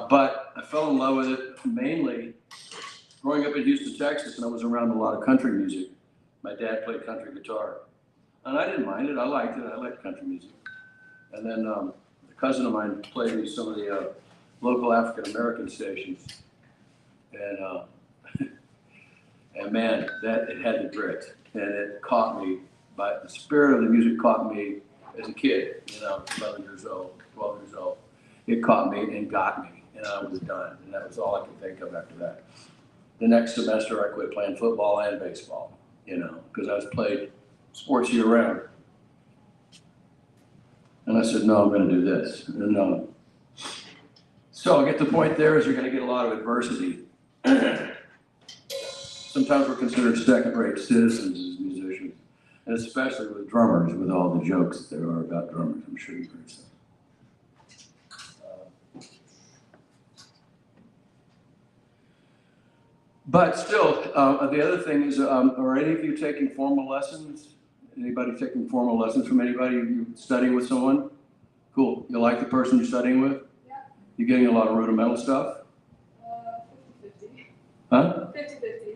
But I fell in love with it mainly growing up in Houston, Texas, and I was around a lot of country music. My dad played country guitar, and I didn't mind it. I liked it. I liked country music. And then a cousin of mine played me some of the local African American stations, and and man, that it had the grit, and it caught me. But the spirit of the music caught me as a kid. 11 years old, 12 years old. It caught me and got me, and I was done. And that was all I could think of after that. The next semester, I quit playing football and baseball, because I was played sports year round. And I said, no, I'm going to do this. And so I get the point there is you're going to get a lot of adversity. Sometimes we're considered second-rate citizens as musicians, and especially with drummers, with all the jokes that there are about drummers. I'm sure you've heard some. But still, the other thing is, are any of you taking formal lessons? Anybody taking formal lessons from anybody? You studying with someone? Cool. You like the person you're studying with? Yeah. You getting a lot of rudimental stuff? 50-50. Huh? 50-50.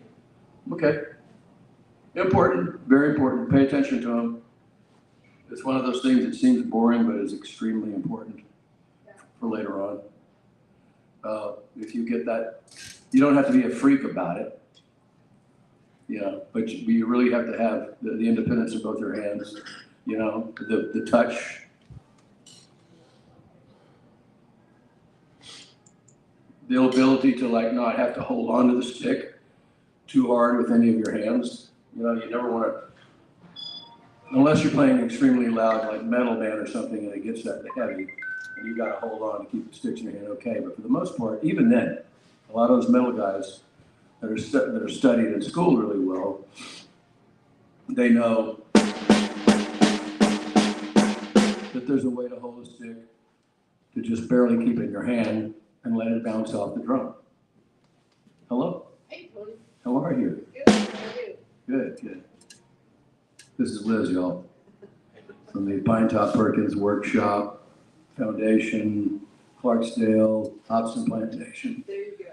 Okay. Important, very important. Pay attention to them. It's one of those things that seems boring, but is extremely important for later on. If you get that, you don't have to be a freak about it, but you really have to have the independence of both your hands, the touch. The ability to not have to hold on to the stick too hard with any of your hands. You never want to, unless you're playing extremely loud, like metal band or something, and it gets that heavy, and you got to hold on to keep the sticks in your hand okay. But for the most part, even then, a lot of those metal guys that are studied in school really well, they know that there's a way to hold a stick to just barely keep it in your hand and let it bounce off the drum. Hello? Hey, Tony. How are you? Good. How are you? Good, good. This is Liz, y'all, from the Pinetop Perkins Workshop Foundation, Clarksdale, Hobson Plantation. There you go.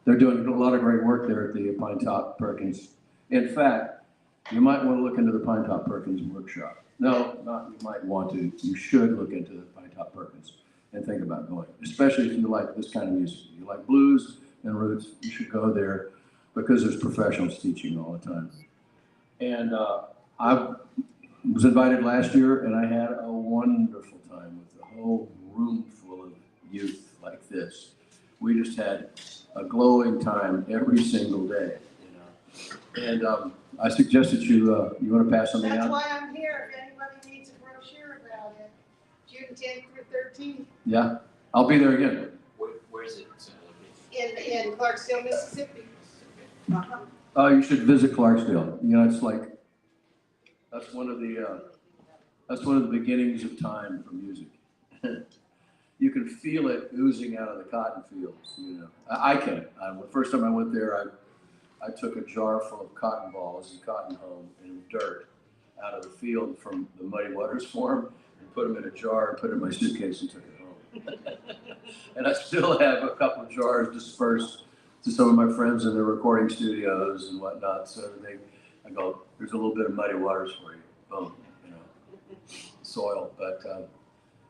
They're doing a lot of great work there at the Pinetop Perkins. In fact, you might want to look into the Pinetop Perkins Workshop. No, not you might want to. You should look into the Pinetop Perkins and think about going, especially if you like this kind of music. If you like blues and roots, you should go there because there's professionals teaching all the time. And I was invited last year, and I had a wonderful time with a whole room full of youth like this. We just had a glowing time every single day, And I suggested you want to pass something out? That's why I'm here. If anybody needs a brochure about it, June 10th through 13th. Yeah, I'll be there again. Where is it? In Clarksdale, Mississippi. You should visit Clarksdale. It's like that's one of the beginnings of time for music. You can feel it oozing out of the cotton fields. I can. The first time I went there, I took a jar full of cotton balls and cotton home and dirt out of the field from the Muddy Waters Farm and put them in a jar and put it in my suitcase and took it home. And I still have a couple of jars dispersed to some of my friends in their recording studios and whatnot. So I go, there's a little bit of Muddy Waters for you. Boom, soil. But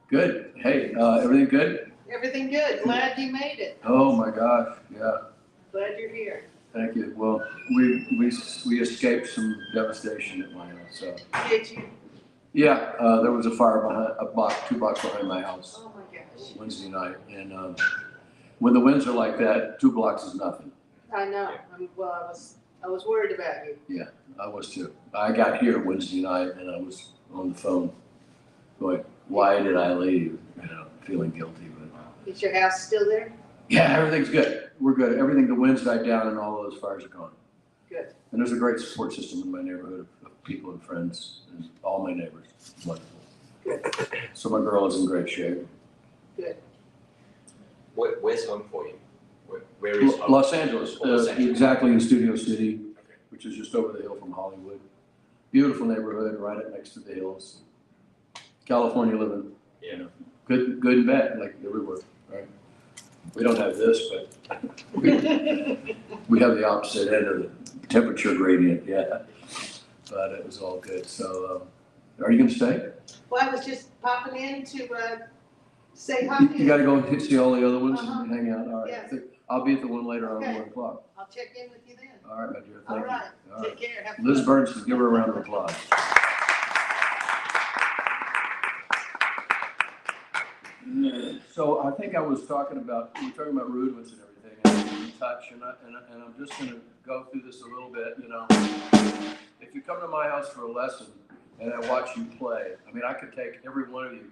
good. Hey, everything good? Everything good. Glad you made it. Oh my gosh, yeah. Glad you're here. Thank you. Well, we escaped some devastation at my house. So. Did you? Yeah, there was a fire behind 2 blocks behind my house. Oh my gosh. Wednesday night, and when the winds are like that, 2 blocks is nothing. I know. I was worried about you. Yeah, I was too. I got here Wednesday night, and I was on the phone going, "Why did I leave?" Feeling guilty. But is your house still there? yeah, everything's good. We're good. Everything, the winds died down, and all of those fires are gone. Good. And there's a great support system in my neighborhood of people and friends, and all my neighbors. It's wonderful. Good. So my girl is in great shape. Good. Where's home for you? Where is home? Los Angeles, exactly in Studio City, which is just over the hill from Hollywood. Beautiful neighborhood, right up next to the hills. California living, Good and bad, like everywhere, right? We don't have this, but we have the opposite end of the temperature gradient, yeah. But it was all good. So, are you gonna stay? Well, I was just popping in to, say hi. You gotta go see all the other ones Uh-huh. and hang out. All right. Yes. I'll be at the one later on Okay. 1 o'clock. I'll check in with you then. All right, my dear. All Thank you. right, All right. take care. Have Liz fun. Bernstein, give her a round of applause. So I think I was talking about, we were talking about rude ones and everything, and touch, and I'm just gonna go through this a little bit, you know. If you come to my house for a lesson and I watch you play, I mean, I could take every one of you,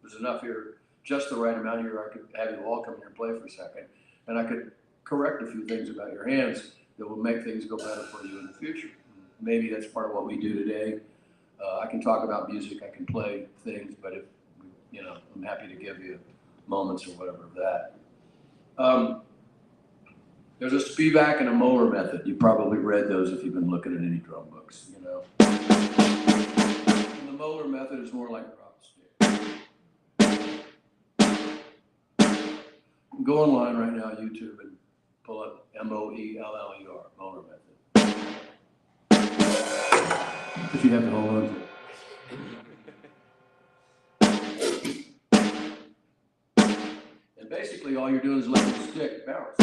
there's enough here, just the right amount here, I could have you all come here and play for a second, and I could correct a few things about your hands that will make things go better for you in the future. Maybe that's part of what we do today. I can talk about music, I can play things, but if, you know, I'm happy to give you moments or whatever of that. There's a Spivak and a Moeller method. You probably read those if you've been looking at any drum books, you know. And the Moeller method is more like a drop stick. Go online right now, YouTube, and pull up M-O-E-L-L-E-R, Moeller method. But you have to hold on to it. And basically all you're doing is letting the stick bounce.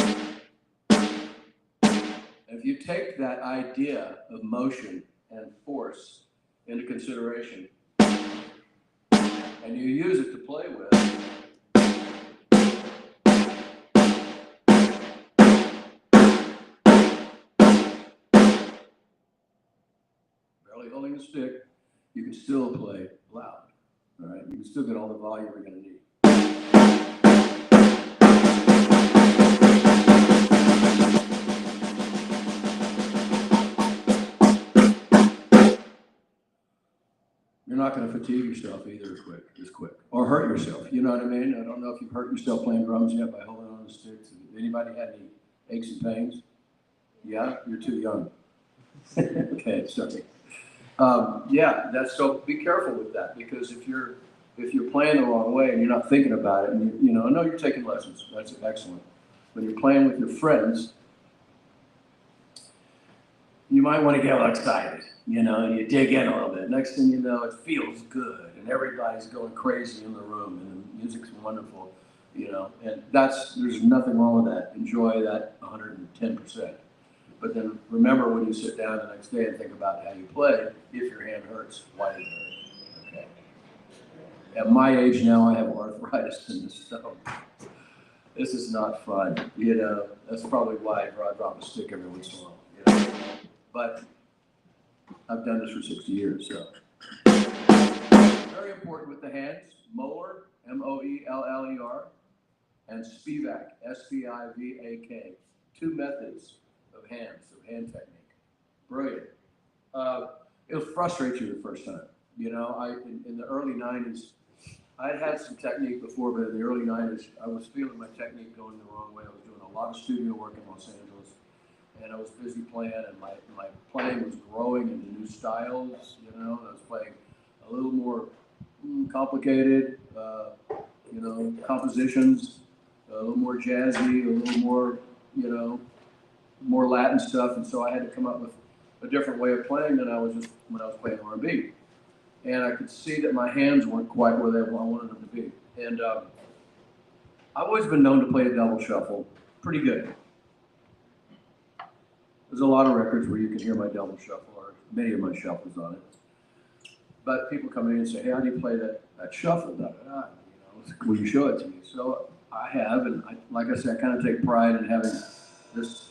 And if you take that idea of motion and force into consideration, and you use it to play with, barely holding a stick, you can still play loud. All right, you can still get all the volume you're going to need. You're not going to fatigue yourself either as quick, or hurt yourself. You know what I mean? I don't know if you've hurt yourself playing drums yet by holding on to sticks. Anybody had any aches and pains? Yeah, you're too young. Okay, sorry. Yeah, that's so. Be careful with that, because if you're playing the wrong way and you're not thinking about it, and you know, I know you're taking lessons. That's excellent. When you're playing with your friends, you might want to get a little excited, you know, and you dig in a little bit. Next thing you know, it feels good, and everybody's going crazy in the room, and the music's wonderful, you know, and there's nothing wrong with that. Enjoy that 110%. But then remember, when you sit down the next day and think about how you play, if your hand hurts, why did it hurt? Okay. At my age now, I have arthritis in the stone. This is not fun, you know. That's probably why I drop a stick every once in a while, you know. But I've done this for 60 years, so. Very important with the hands, Moeller, M-O-E-L-L-E-R, and Spivak, S-P-I-V-A-K. Two methods of hand technique. Brilliant. It'll frustrate you the first time. You know, in the early 90s, I'd had some technique before, but in the early 90s, I was feeling my technique going the wrong way. I was doing a lot of studio work in Los Angeles, and I was busy playing, and my playing was growing into new styles, you know. I was playing a little more complicated, you know, compositions, a little more jazzy, a little more, you know, more Latin stuff, and so I had to come up with a different way of playing than I was just when I was playing R&B. And I could see that my hands weren't quite where I wanted them to be. And I've always been known to play a double shuffle pretty good. There's a lot of records where you can hear my double shuffle, or many of my shuffles on it. But people come in and say, hey, how do you play that shuffle? Da, da, da. You know, will you show it to me? So I have, and like I said, I kind of take pride in having this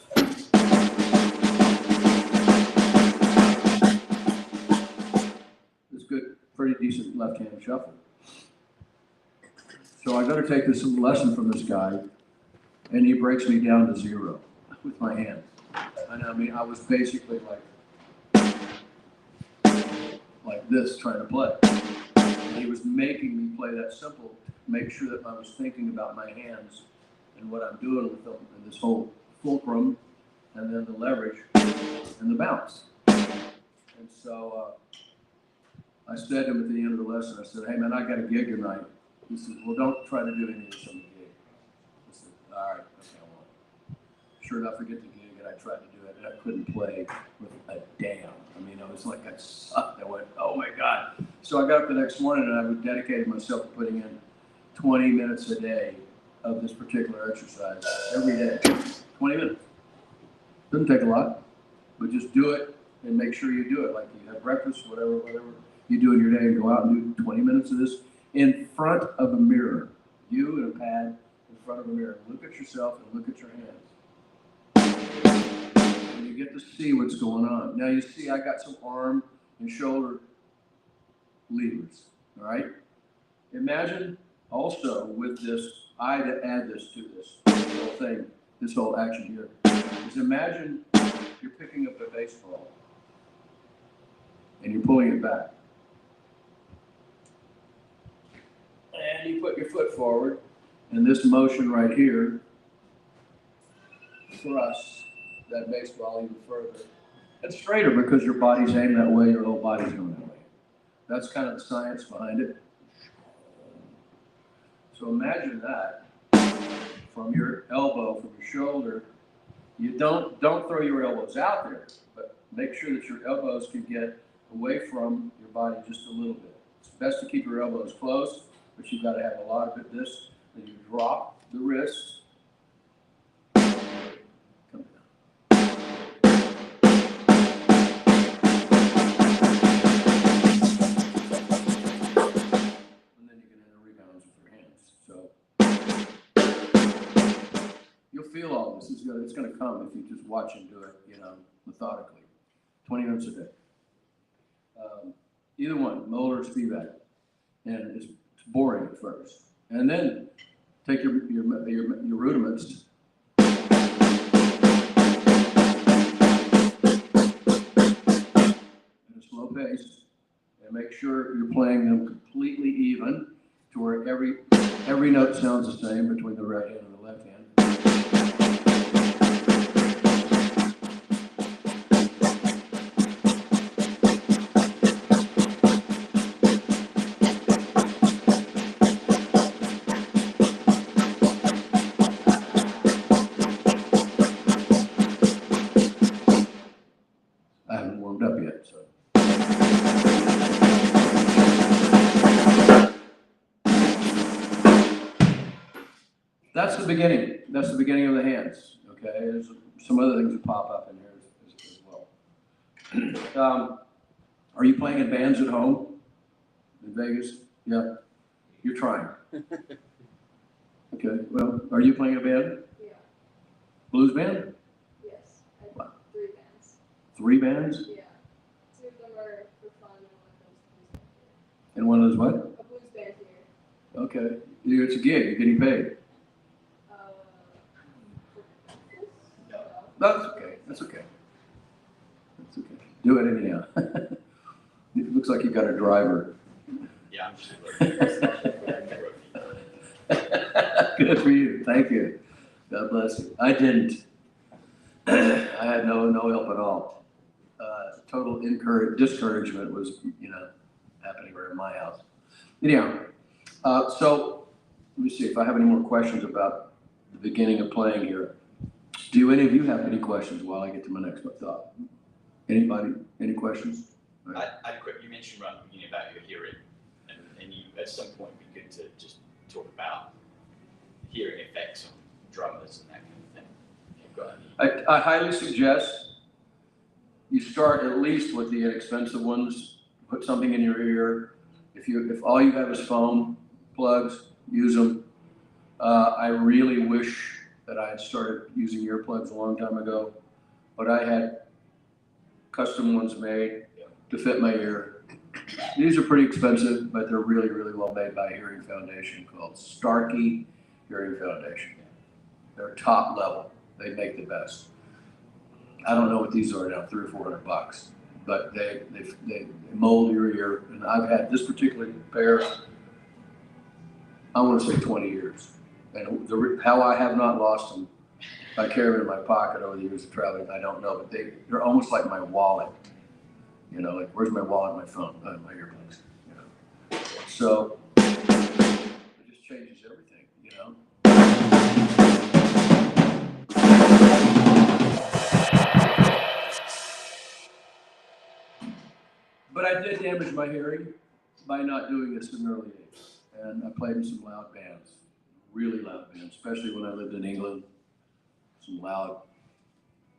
good, pretty decent left-hand shuffle. So I got to take this lesson from this guy, and he breaks me down to zero with my hands. And I mean, I was basically like this trying to play. And he was making me play that simple, make sure that I was thinking about my hands and what I'm doing with them, and this whole fulcrum, and then the leverage, and the bounce. And so I said to him at the end of the lesson, I said, hey man, I got a gig tonight. He said, well, don't try to do any of this on the gig. I said, all right, okay, I won't. Sure enough, I get the gig, and I tried to do it, and I couldn't play with a damn. I mean, I was like, I sucked. I went, oh my God. So I got up the next morning, and I dedicated myself to putting in 20 minutes a day of this particular exercise every day. 20 minutes. Doesn't take a lot, but just do it and make sure you do it. Like you have breakfast, whatever you do in your day, and go out and do 20 minutes of this in front of a mirror. You and a pad in front of a mirror. Look at yourself and look at your hands. And you get to see what's going on. Now you see I got some arm and shoulder levers, all right? Imagine also with this, I had to add this to this whole thing, this whole action here, is imagine you're picking up a baseball and you're pulling it back. And you put your foot forward, and this motion right here thrusts that baseball even further. It's straighter because your body's aimed that way, your whole body's going that way. That's kind of the science behind it. So imagine that from your elbow, from your shoulder. You don't throw your elbows out there, but make sure that your elbows can get away from your body just a little bit. It's best to keep your elbows close, but you've got to have a lot of it. This, then you drop the wrist. Come down. And then you can enter rebounds with your hands. So you'll feel all this. It's going to come if you just watch and do it, methodically. 20 minutes a day. Either one, molar or speed back. And it's boring at first. And then take your rudiments. At a slow pace. And make sure you're playing them completely even to where every note sounds the same between the right hand and the left hand. I haven't warmed up yet, so. That's the beginning. That's the beginning of the hands. Okay, there's some other things that pop up in here as well. Are you playing in bands at home in Vegas? Yeah, you're trying. Okay. Well, are you playing in a band? Yeah. Blues band? Yes. I have Wow. 3 bands. 3 bands? Yeah. 2 of them are for fun And one of those what? and one of them's blues band here. Okay. It's a gig. You're getting paid. No. That's okay. That's okay. That's okay. Do it anyhow. It looks like you got a driver. Yeah, I'm just Good for you. Thank you. God bless you. I didn't. I had no help at all. Total discouragement was, happening right in my house. Anyhow, so let me see if I have any more questions about the beginning of playing here. Do any of you have any questions while I get to my next thought? Anybody? Any questions? I you mentioned right at the beginning about your hearing, and you at some point it'd be good to just talk about hearing effects on drummers and that kind of thing. If you've got any. I highly suggest you start at least with the inexpensive ones. Put something in your ear. If all you have is foam plugs, use them. I really wish that I had started using earplugs a long time ago, but I had custom ones made to fit my ear. These are pretty expensive, but they're really, really well made by a hearing foundation called Starkey Hearing Foundation. They're top level. They make the best. I don't know what these are now, $300 or $400, but they mold your ear. And I've had this particular pair, I want to say 20 years. And how I have not lost them, I carry them in my pocket over the years of traveling, I don't know, but they're almost like my wallet. Like where's my wallet, my phone, my earplugs. So just changes everything, you know? But I did damage my hearing by not doing this in the early age. And I played in some loud bands, really loud bands, especially when I lived in England. Some loud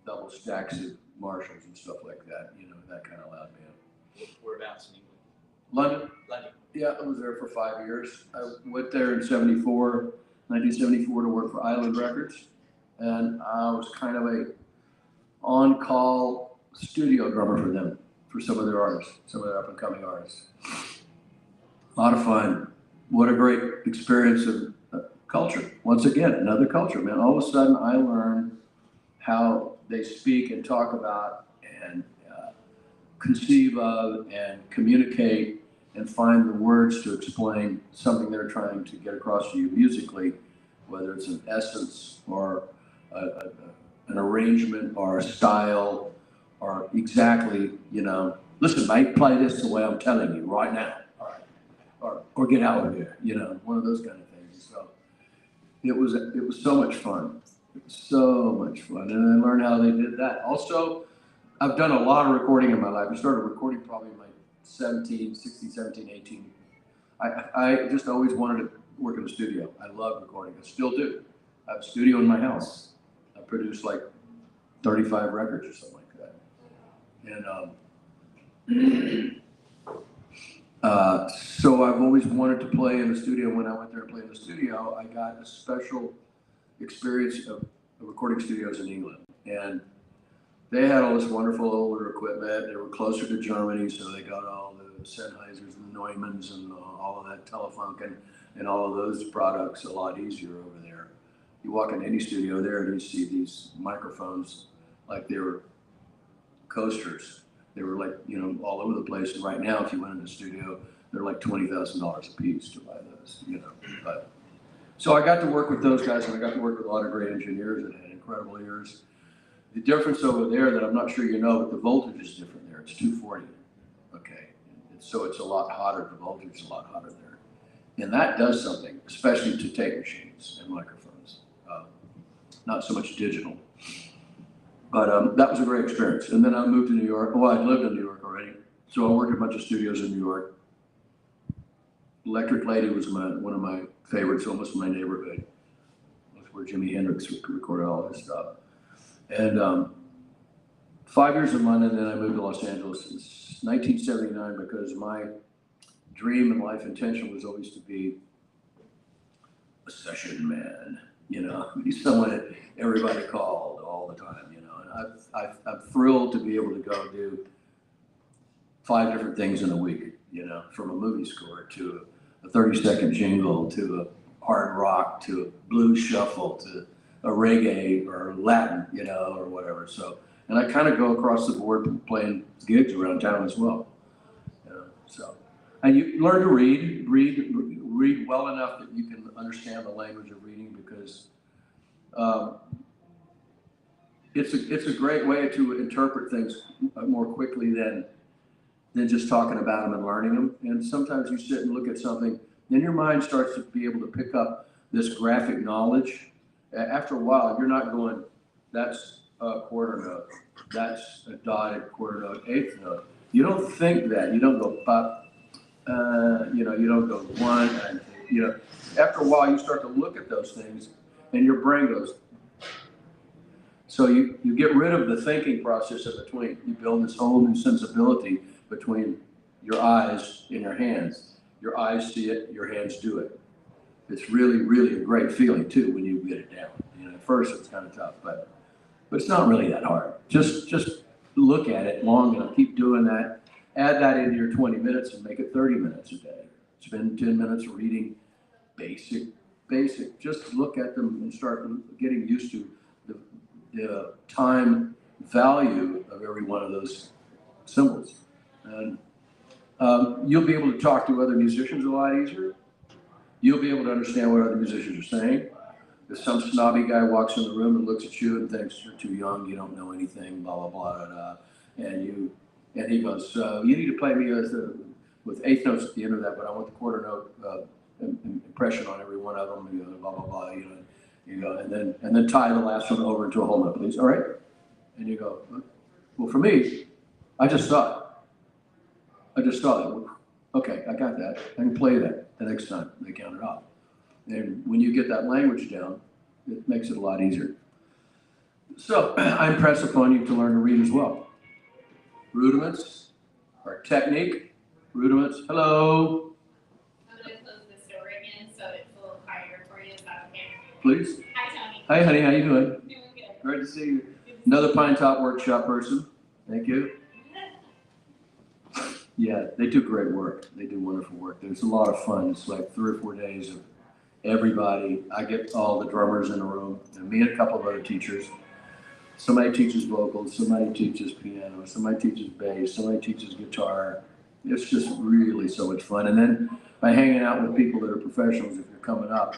double stacks of Marshalls and stuff like that, you know, that kind of loud band. Whereabouts in England? London. London. Yeah, I was there for 5 years. I went there in 1974 to work for Island Records. And I was kind of a on-call studio drummer for them, for some of their artists, some of their up-and-coming artists. A lot of fun. What a great experience of culture. Once again, another culture, man. All of a sudden, I learned how they speak and talk about and conceive of and communicate and find the words to explain something they're trying to get across to you musically, whether it's an essence or an arrangement or a style or exactly, you know, listen, mate, play this the way I'm telling you right now. All right. Or get out of here, you know, one of those kind of things. So it was so much fun. It was so much fun. And I learned how they did that. Also, I've done a lot of recording in my life. I started recording probably in like 16, 17, 18. I just always wanted to work in a studio. I love recording. I still do. I have a studio in my house. I produce like 35 records or something like that. And so I've always wanted to play in the studio. When I went there and played in the studio, I got a special experience of recording studios in England. And they had all this wonderful older equipment. They were closer to Germany, so they got all the Sennheisers and Neumanns and all of that Telefunken and all of those products a lot easier over there. You walk in any studio there and you see these microphones like they were coasters. They were like, you know, all over the place. And right now, if you went in the studio, they're like $20,000 a piece to buy those, you know. But so I got to work with those guys, and I got to work with a lot of great engineers that had incredible ears. The difference over there that I'm not sure you know, but the voltage is different there. It's 240, okay? So it's a lot hotter. The voltage is a lot hotter there. And that does something, especially to tape machines and microphones. Not so much digital. But that was a great experience. And then I moved to New York. Well, I'd lived in New York already. So I worked at a bunch of studios in New York. Electric Lady was one of my favorites, almost my neighborhood. That's where Jimi Hendrix recorded all his stuff. And 5 years in London, then I moved to Los Angeles in 1979 because my dream and life intention was always to be a session man, you know, be someone that everybody called all the time, you know. And I'm thrilled to be able to go do 5 different things in a week, you know, from a movie score to a 30-second jingle to a hard rock to a blues shuffle to a reggae or Latin, you know, or whatever. So, and I kind of go across the board playing gigs around town as well. You know, so, and you learn to read well enough that you can understand the language of reading because it's a great way to interpret things more quickly than just talking about them and learning them. And sometimes you sit and look at something, then your mind starts to be able to pick up this graphic knowledge. After a while, you're not going, that's a quarter note, that's a dotted quarter note, eighth note. You don't think that. You don't go, you know, you don't go one, and, you know. After a while, you start to look at those things, and your brain goes. So you get rid of the thinking process in between. You build this whole new sensibility between your eyes and your hands. Your eyes see it, your hands do it. It's really, really a great feeling too when you get it down. You know, at first it's kind of tough, but it's not really that hard. Just look at it long enough, keep doing that. Add that into your 20 minutes and make it 30 minutes a day. Spend 10 minutes reading basic. Just look at them and start getting used to the time value of every one of those symbols. And you'll be able to talk to other musicians a lot easier. You'll be able to understand what other musicians are saying. If some snobby guy walks in the room and looks at you and thinks you're too young, you don't know anything, blah, blah, blah, blah, blah. And he goes, you need to play me with eighth notes at the end of that, but I want the quarter note impression on every one of them, you know, blah, blah, blah, you know, and then tie the last one over into a whole note, please, all right? And you go, well, for me, I just saw it. Okay, I got that. I can play that the next time they count it off. And when you get that language down, it makes it a lot easier. So I impress upon you to learn to read as well. Rudiments or technique. Rudiments. Hello. I'm gonna close this door again, so it's a little quieter for you. Is that okay? Please. Hi, Tony. Hi, honey. How you doing? Doing good. Great to see you. Another Pine Top Workshop person. Thank you. Yeah, they do great work. They do wonderful work. There's a lot of fun. It's like 3 or 4 days of everybody. I get all the drummers in the room, and me and a couple of other teachers. Somebody teaches vocals, somebody teaches piano, somebody teaches bass, somebody teaches guitar. It's just really so much fun. And then by hanging out with people that are professionals, if you're coming up,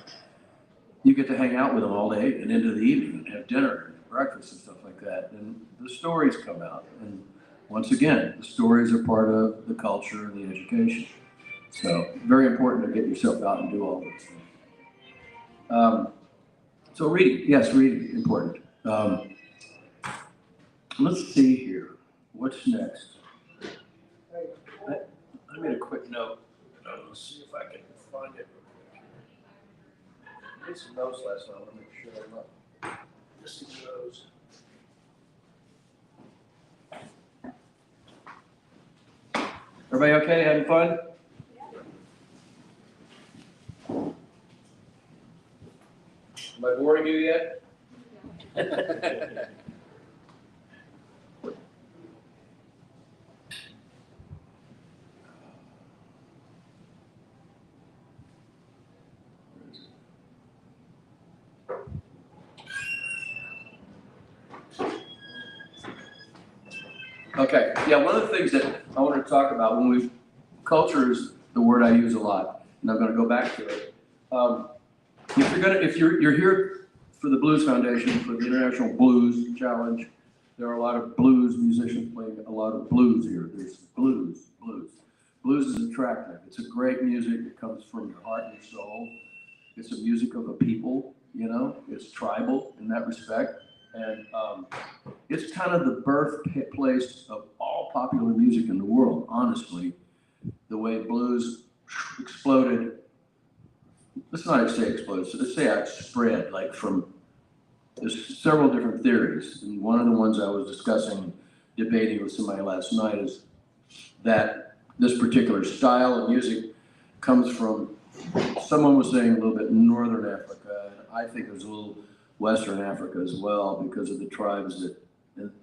you get to hang out with them all day and into the evening and have dinner and breakfast and stuff like that. And the stories come out. And once again, the stories are part of the culture and the education. So very important to get yourself out and do all those things. So reading, yes, reading, important. Let's see here. What's next? I made a quick note. Let's see if I can find it. I made some notes last night. I want to make sure I'm not missing those. Everybody okay? Having fun? Am I boring you yet? Okay, yeah, one of the things that I want to talk about culture is the word I use a lot, and I'm going to go back to it. If you're here for the Blues Foundation, for the International Blues Challenge, there are a lot of blues musicians playing a lot of blues here. There's blues. Blues is attractive. It's a great music that comes from your heart and your soul. It's a music of a people, you know. It's tribal in that respect. And it's kind of the birthplace of all popular music in the world, honestly. The way blues exploded, let's not say exploded, let's say it spread, like from, there's several different theories. And one of the ones I was discussing, debating with somebody last night is that this particular style of music comes from, someone was saying a little bit Northern Africa, and I think there's a little Western Africa as well, because of the tribes that,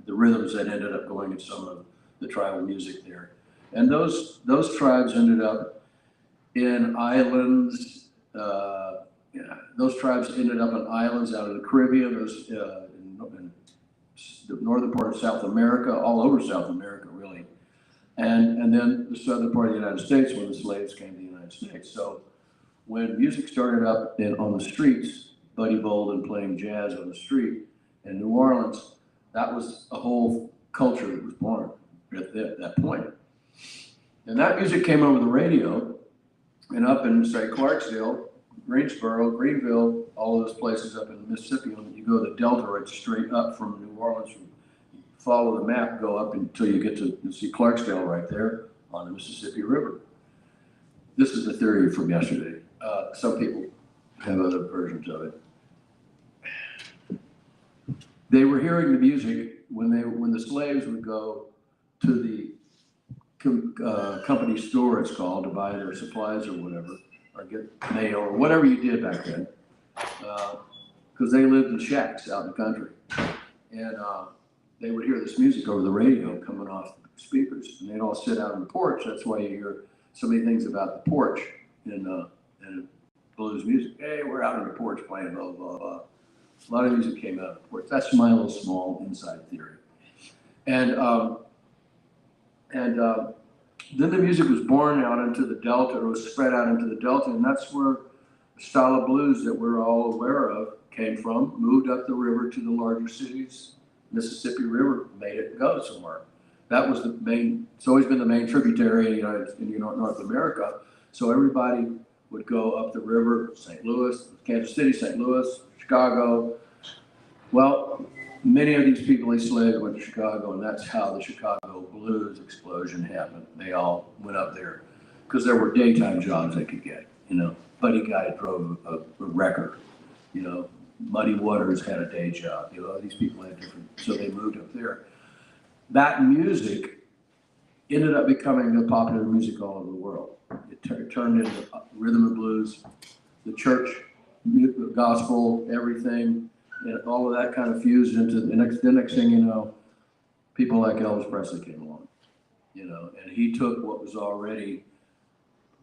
the rhythms that ended up going in some of the tribal music there. And those tribes ended up in islands, those tribes ended up in islands out in the Caribbean, in the northern part of South America, all over South America, really. And then the southern part of the United States, when the slaves came to the United States. So when music started up on the streets, Buddy Bolden playing jazz on the street in New Orleans, that was a whole culture that was born at that point. And that music came over the radio, and up in, say, Clarksdale, Greensboro, Greenville, all those places up in Mississippi, when you go to the Delta, right straight up from New Orleans, you follow the map, go up until you get to see Clarksdale right there on the Mississippi River. This is the theory from yesterday. Some people have other versions of it. They were hearing the music when the slaves would go to the company store, it's called, to buy their supplies or whatever, or get mail or whatever you did back then, because they lived in shacks out in the country, and they would hear this music over the radio coming off the speakers, and they'd all sit out on the porch. That's why you hear so many things about the porch in blues music. Hey, we're out on the porch playing blah, blah, blah. A lot of music came out of the porch. That's my little small inside theory. And then the music was born out into the Delta, or was spread out into the Delta, and that's where the style of blues that we're all aware of came from, moved up the river to the larger cities. Mississippi River made it go somewhere. That was the main, it's always been the main tributary in North America. So everybody would go up the river, St. Louis, Kansas City, St. Louis, Chicago. Well, many of these people enslaved went to Chicago, and that's how the Chicago blues explosion happened. They all went up there because there were daytime jobs they could get. You know, Buddy Guy drove a wrecker. You know, Muddy Waters had a day job. You know, these people had different, so they moved up there. That music ended up becoming the popular music all over the world. It turned into rhythm and blues, the church, gospel, everything, and all of that kind of fused into the next thing you know, people like Elvis Presley came along, you know, and he took what was already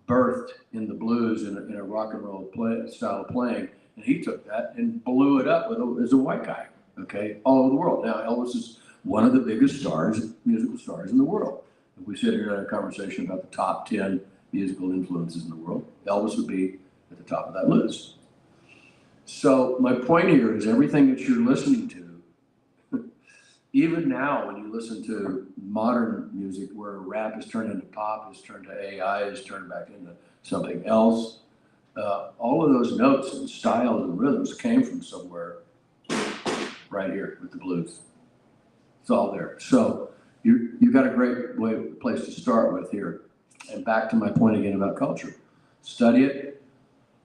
birthed in the blues in a rock and roll style of playing, and he took that and blew it up as a white guy, okay, all over the world. Now Elvis is one of the biggest stars, musical stars in the world. If we sit here and have a conversation about the top 10 musical influences in the world, Elvis would be at the top of that list. So my point here is everything that you're listening to, even now when you listen to modern music where rap is turned into pop, is turned to AI, is turned back into something else, all of those notes and styles and rhythms came from somewhere right here with the blues. It's all there. So you got a great place to start with here. And back to my point again about culture. Study it,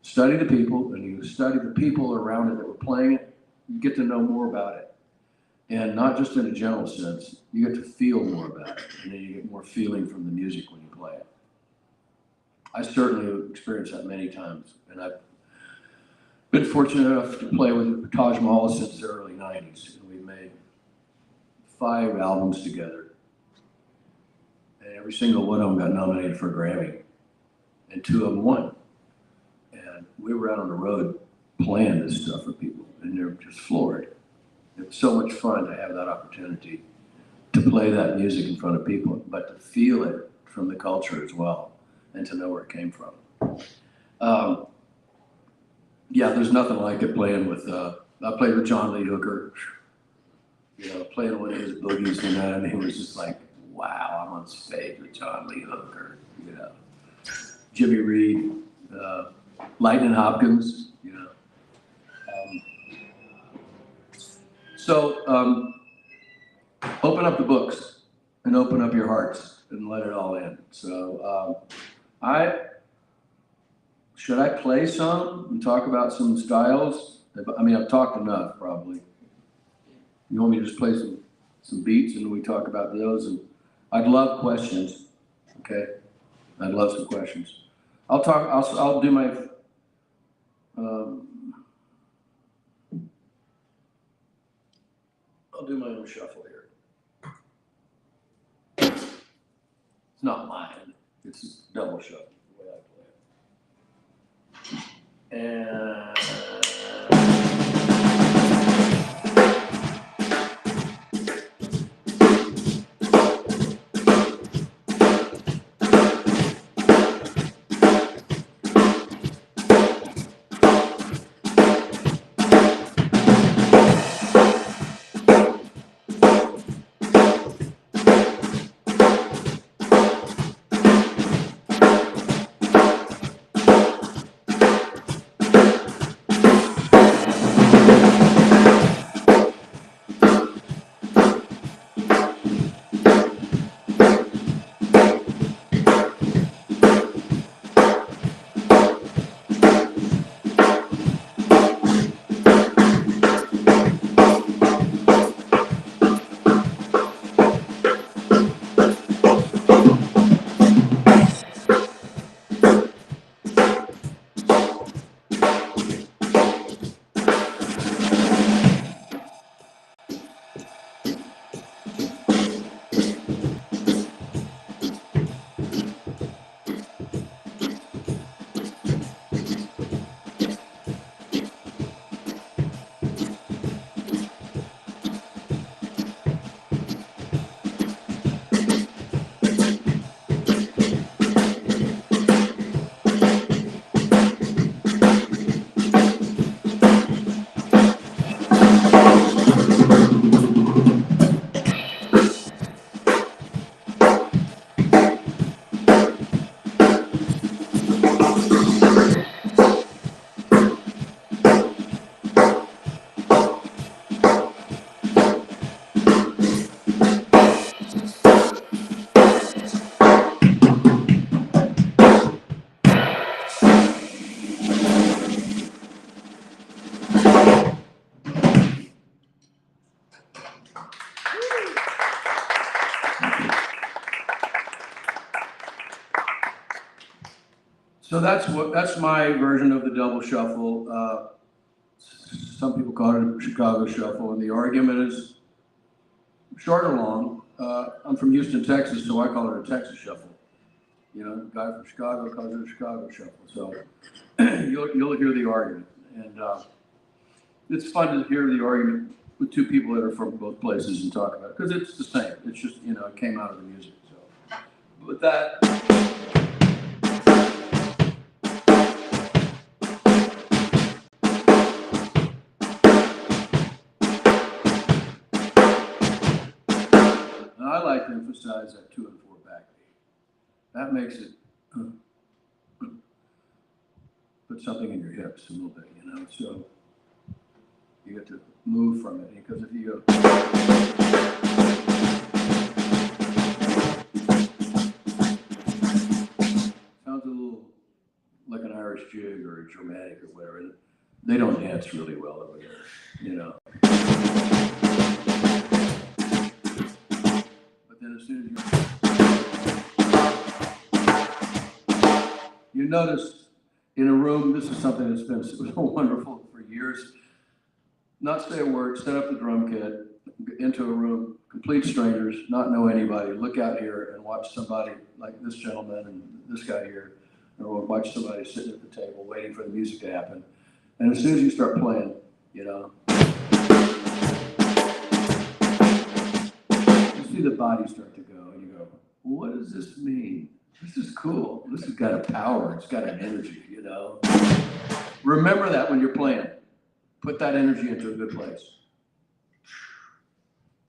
study the people, and you study the people around it that were playing it, you get to know more about it. And not just in a general sense, you get to feel more about it, and then you get more feeling from the music when you play it. I certainly have experienced that many times, and I've been fortunate enough to play with Taj Mahal since the early 90s, and we made 5 albums together. And every single one of them got nominated for a Grammy, and 2 of them won. And we were out on the road playing this stuff for people, and they're just floored. It was so much fun to have that opportunity to play that music in front of people, but to feel it from the culture as well, and to know where it came from. Yeah, there's nothing like it playing with, I played with John Lee Hooker, you know, playing one of his boogies and that, and he was just like, wow, I'm on stage with John Lee Hooker, you know. Jimmy Reed, Lightning Hopkins, you know. So open up the books and open up your hearts and let it all in. So should I play some and talk about some styles? I mean, I've talked enough probably. You want me to just play some beats and we talk about those? And I'd love questions, okay? I'd love some questions. I'll do my, I'll do my own shuffle here. It's not mine, it's a double shuffle, the way I play it. And So that's my version of the double shuffle. Some people call it a Chicago shuffle, and the argument is short or long. I'm from Houston, Texas, so I call it a Texas shuffle. You know, the guy from Chicago calls it a Chicago shuffle. So you'll hear the argument, and it's fun to hear the argument with two people that are from both places and talk about it, because it's the same. It's just, you know, it came out of the music. So with that. I like to emphasize that 2 and 4 backbeat. That makes it put something in your hips a little bit, you know. So you get to move from it, because if you go, sounds a little like an Irish jig or a Germanic or whatever. They don't dance really well over there, you know. Then as soon as you notice in a room, this is something that's been so wonderful for years. Not say a word, set up the drum kit, into a room, complete strangers, not know anybody, look out here and watch somebody like this gentleman and this guy here, or watch somebody sitting at the table waiting for the music to happen. And as soon as you start playing, you know, see the body start to go, and you go, what does this mean? This is cool. This has got a power. It's got an energy, you know. Remember that when you're playing. Put that energy into a good place.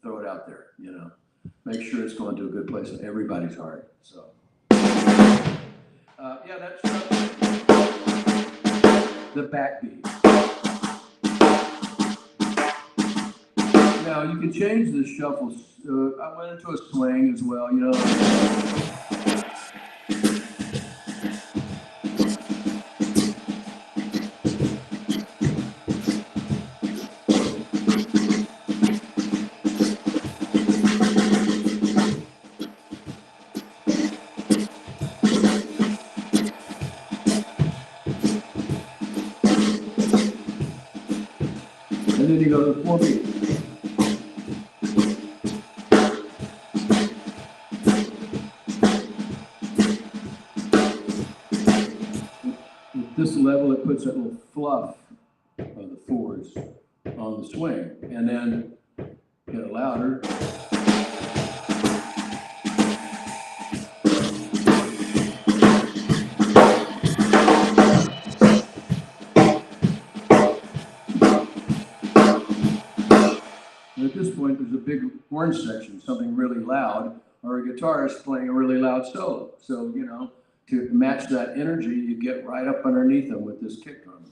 Throw it out there, you know. Make sure it's going to a good place in everybody's heart. So, yeah, that's the backbeat. Now, you can change the shuffles. I went into a swing as well, you know. And then you go to the 4-beat. This level, it puts that little fluff of the 4s on the swing, and then get it louder. And at this point, there's a big horn section, something really loud, or a guitarist playing a really loud solo. So, you know, to match that energy, you get right up underneath them with this kick drum.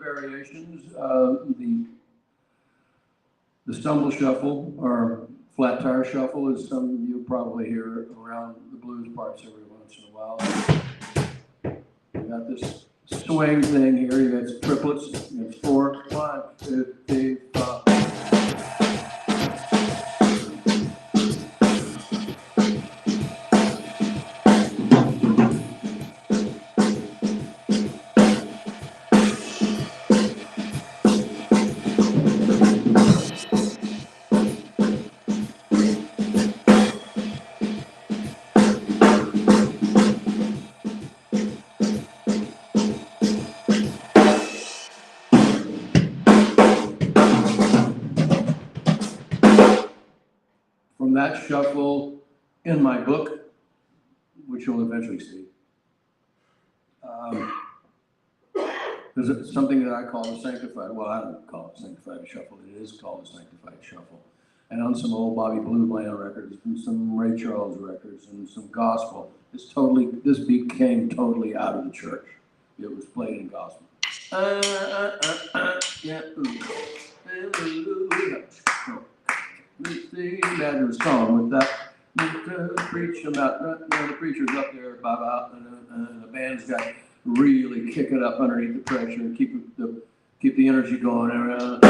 Variations, the stumble shuffle or flat tire shuffle is something you'll probably hear around the blues parts every once in a while. You got this swing thing here. You got triplets. You got 4, 1, 2, 3, 4. From that shuffle in my book, which you'll eventually see, there's something that I call the sanctified, well, I don't call it sanctified shuffle, it is called the sanctified shuffle. And on some old Bobby Blue Bland records, and some Ray Charles records, and some gospel, this beat came totally out of the church. It was played in gospel. Yeah. Imagine a song with that. Preach about the preacher's up there, and the band's got to really kick it up underneath the pressure and keep the energy going around.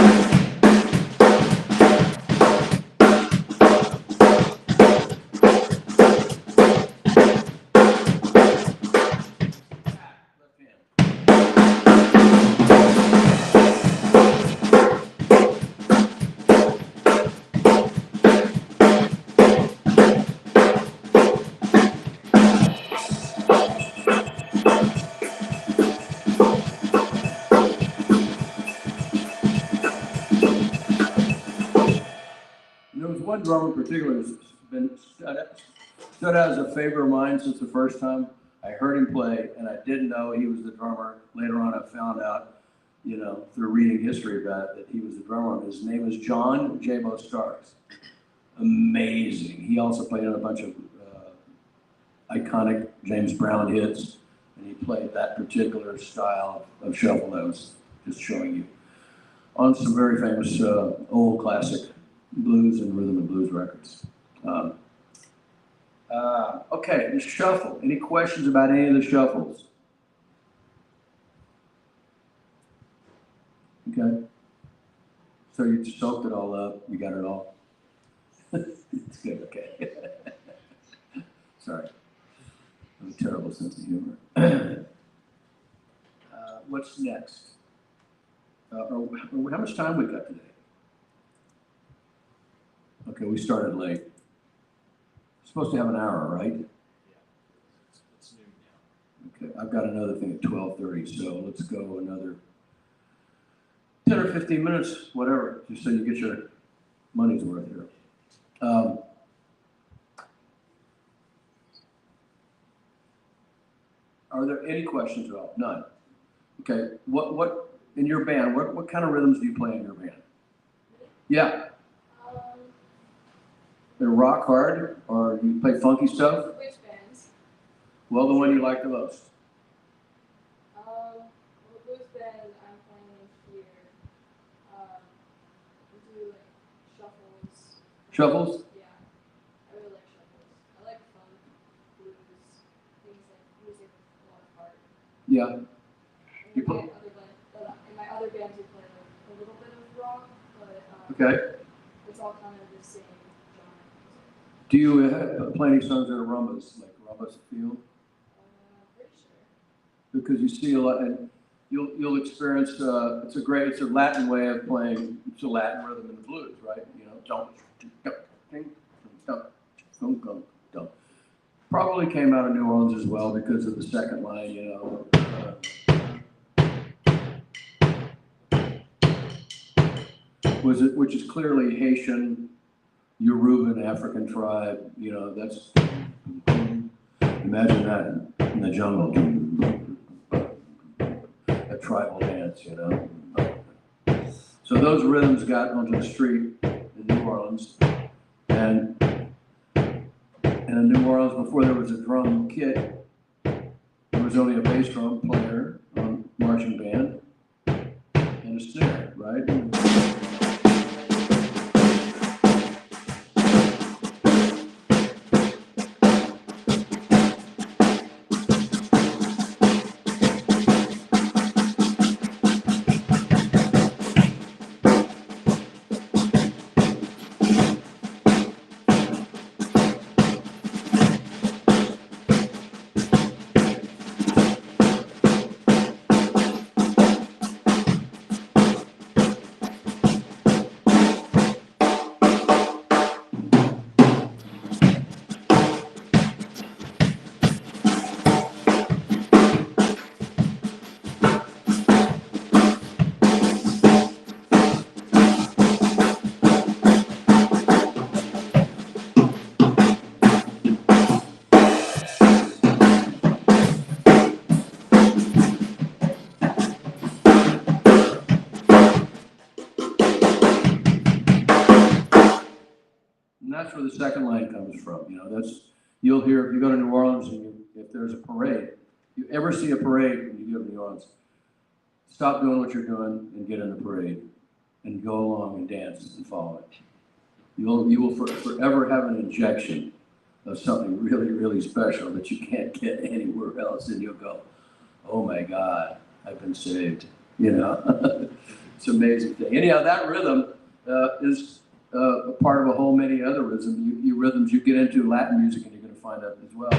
There was one drummer in particular who's been stood out as a favorite of mine since the first time I heard him play, and I didn't know he was the drummer. Later on, I found out, through reading history about it, that he was the drummer. His name is John J-Bo Starks. Amazing. He also played on a bunch of iconic James Brown hits, and he played that particular style of shuffle that I was just showing you on some very famous old classic blues and rhythm and blues records. Okay, the shuffle. Any questions about any of the shuffles? Okay. So you soaked it all up. You got it all. It's good. Okay. Sorry. I have a terrible sense of humor. What's next? How much time we got today? Okay, we started late. Supposed to have an hour, right? Yeah. It's noon now. Okay, I've got another thing at 12:30, so let's go another 10 or 15 minutes, whatever, just so you get your money's worth here. Are there any questions at all? None. Okay, what in your band? What kind of rhythms do you play in your band? Yeah. They're rock hard, or you play funky stuff? Which bands? Well, the one you like the most. The blues band I'm playing here, we do like shuffles. Shuffles? Yeah, I really like shuffles. I like funk, blues, things like music with a lot of heart. Yeah. You In my other bands we play like a little bit of rock, but Okay. it's all kind of the same genre. Do you play any songs that are rumbas, like rumbas feel? Pretty sure. Because you see a lot, and you'll experience. It's a Latin way of playing. It's a Latin rhythm in the blues, right? Don't. Probably came out of New Orleans as well because of the second line, which is clearly Haitian, Yoruban, African tribe. That's imagine that in the jungle, a tribal dance. So those rhythms got onto the street in New Orleans, and in New Orleans, before there was a drum kit, there was only a bass drum player, marching band, and a snare, right? And that's where the second line comes from. You'll hear if you go to New Orleans and if there's a parade, you ever see a parade when you go to New Orleans, stop doing what you're doing and get in the parade and go along and dance and follow it. You will forever have an injection of something really, really special that you can't get anywhere else, and you'll go, oh my God, I've been saved. You know, it's an amazing thing. Anyhow, that rhythm is a part of a whole many other rhythms. You rhythms you get into Latin music, and you're going to find out as well.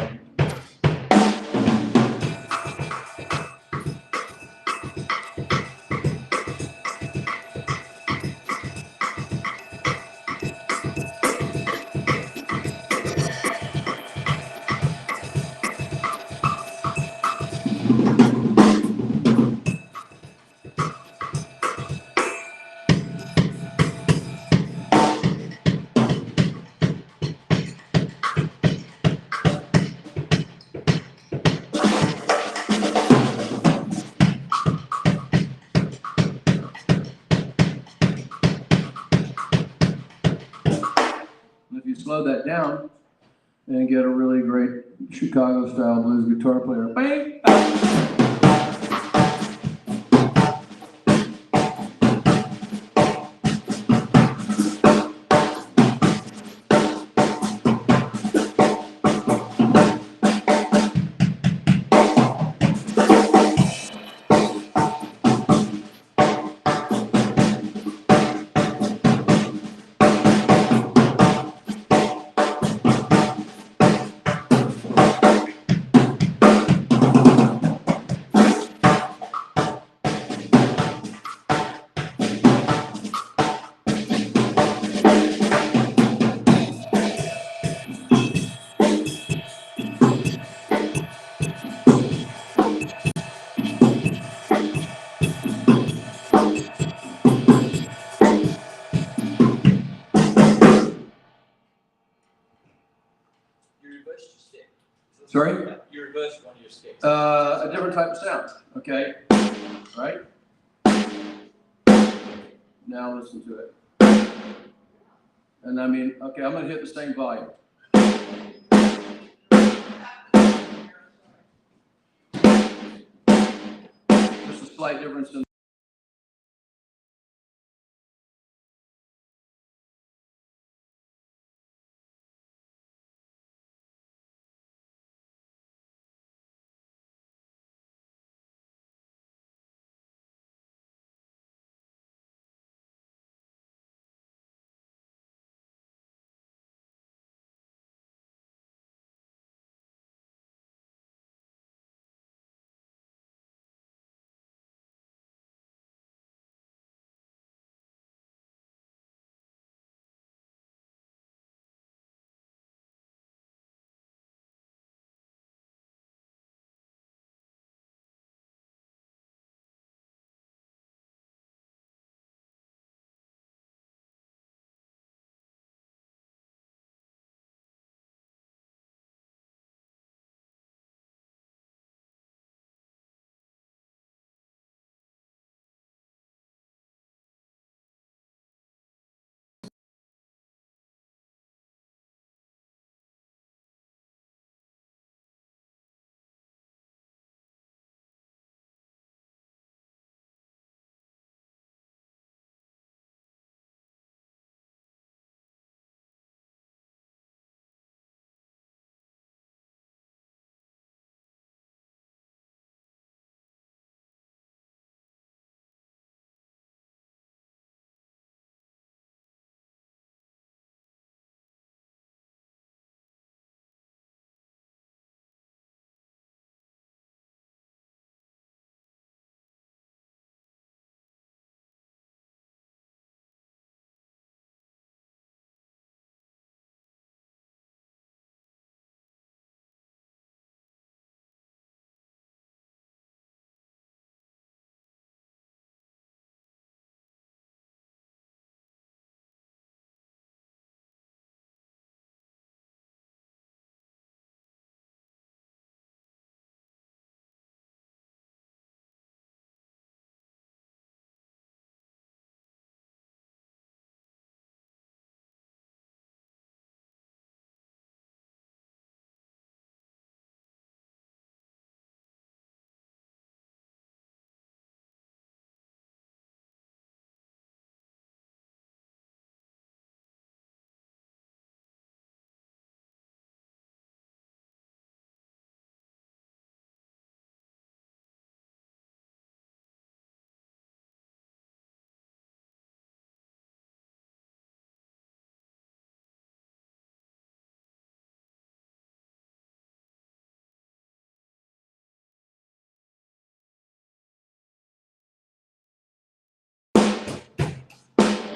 If you slow that down and get a really great Chicago-style blues guitar player, bang, You reversed your stick. Sorry? You reversed one of your sticks. A different type of sound, okay? Right? Now listen to it. And I mean, okay, I'm going to hit the same volume. Just a slight difference in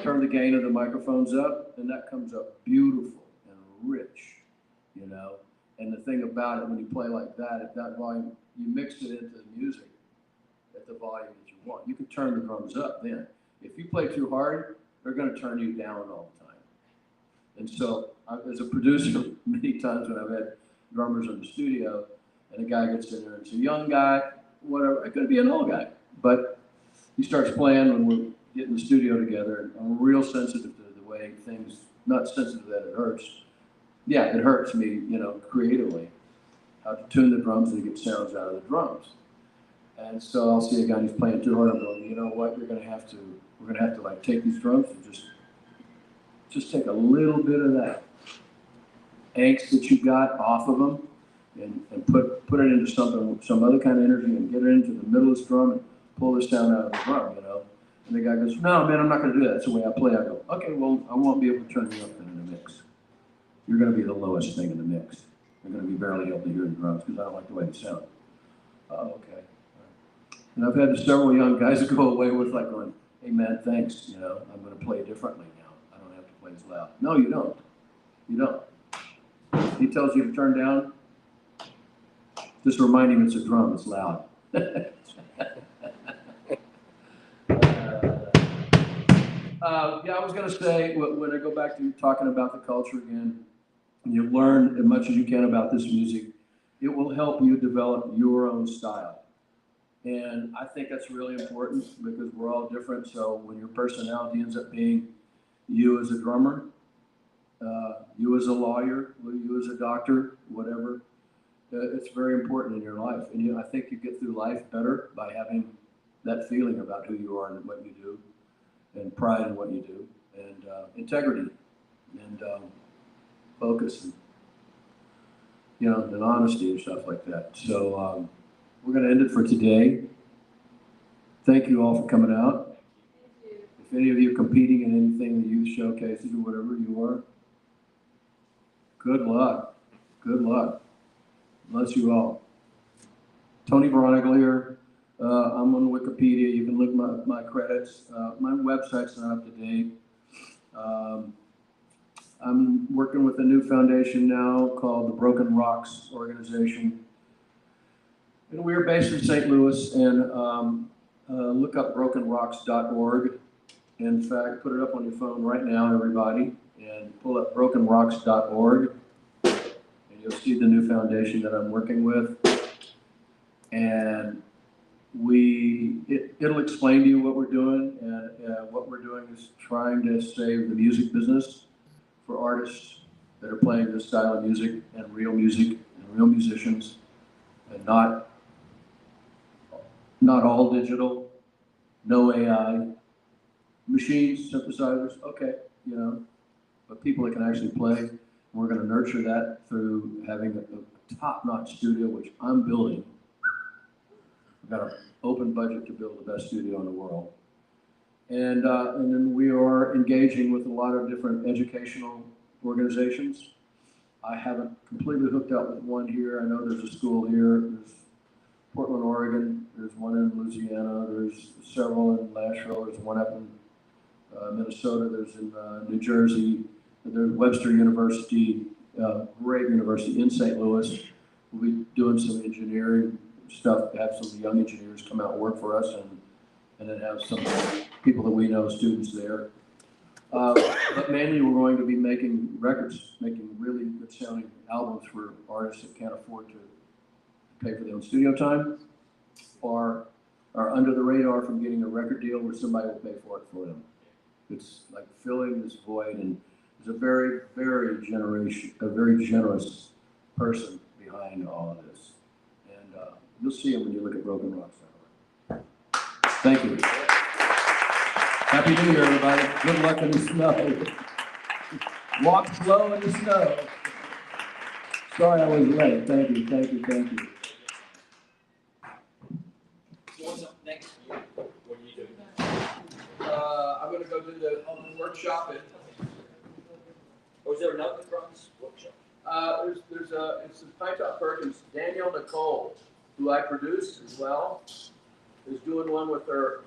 turn the gain of the microphones up, and that comes up beautiful and rich, you know? And the thing about it, when you play like that, at that volume, you mix it into the music at the volume that you want. You can turn the drums up then. If you play too hard, they're gonna turn you down all the time. And so, as a producer, many times when I've had drummers in the studio, and a guy gets in there, and it's a young guy, whatever, it could be an old guy, but he starts playing when we get in the studio together, and I'm real sensitive to the way things, not sensitive that it hurts. Yeah, it hurts me, you know, creatively, how to tune the drums and get sounds out of the drums. And so I'll see a guy who's playing too hard, I'm going, you know what, we're gonna have to like take these drums and just take a little bit of that angst that you got off of them and put it into something, some other kind of energy, and get it into the middle of this drum and pull this sound out of the drum, you know? And the guy goes, no, man, I'm not gonna do that. That's the way I play. I go, okay, well, I won't be able to turn you up in the mix. You're gonna be the lowest thing in the mix. You're gonna be barely able to hear the drums because I don't like the way they sound. Oh, okay. And I've had several young guys go away with like going, hey man, thanks, you know, I'm gonna play differently now. I don't have to play as loud. No, you don't. You don't. He tells you to turn down, just remind him it's a drum, it's loud. Yeah, I was gonna say, when I go back to talking about the culture again, you learn as much as you can about this music, it will help you develop your own style. And I think that's really important because we're all different. So when your personality ends up being you as a drummer, you as a lawyer, you as a doctor, whatever, it's very important in your life. And I think you get through life better by having that feeling about who you are and what you do, and pride in what you do, and integrity, and focus, and, you know, and honesty and stuff like that. So we're going to end it for today. Thank you all for coming out. If any of you are competing in anything, the youth showcases or whatever you are, good luck. Good luck. Bless you all. Tony Bronigal here. I'm on Wikipedia. You can look at my credits. My website's not up to date. I'm working with a new foundation now called the Broken Rocks Organization. And we're based in St. Louis, and look up brokenrocks.org. In fact, put it up on your phone right now, everybody, and pull up brokenrocks.org, and you'll see the new foundation that I'm working with. And it'll explain to you what we're doing, and what we're doing is trying to save the music business for artists that are playing this style of music and real musicians, and not all digital, no AI, machines, synthesizers, okay, you know, but people that can actually play. We're going to nurture that through having a top-notch studio, which I'm building. I've got an open budget to build the best studio in the world. And then we are engaging with a lot of different educational organizations. I haven't completely hooked up with one here. I know there's a school here. There's Portland, Oregon. There's one in Louisiana. There's several in Nashville. There's one up in Minnesota. There's in New Jersey. There's Webster University, great university in St. Louis. We'll be doing some engineering stuff, have some young engineers come out and work for us, and then have some people that we know, students there. But mainly we're going to be making records, making really good sounding albums for artists that can't afford to pay for their own studio time, or are under the radar from getting a record deal where somebody will pay for it for them. It's like filling this void, and there's a very, very generous person behind all of this. And you'll see him when you look at Broken Rocks. Thank you. Happy New Year, everybody. Good luck in the snow. Walk slow in the snow. Sorry I was late. Thank you, thank you, thank you. So what's up next year? What are you doing? I'm going to go do the workshop. Or is there another drums workshop? It's a Pine Top Perkins. Danielle Nicole, who I produced as well, is doing one with her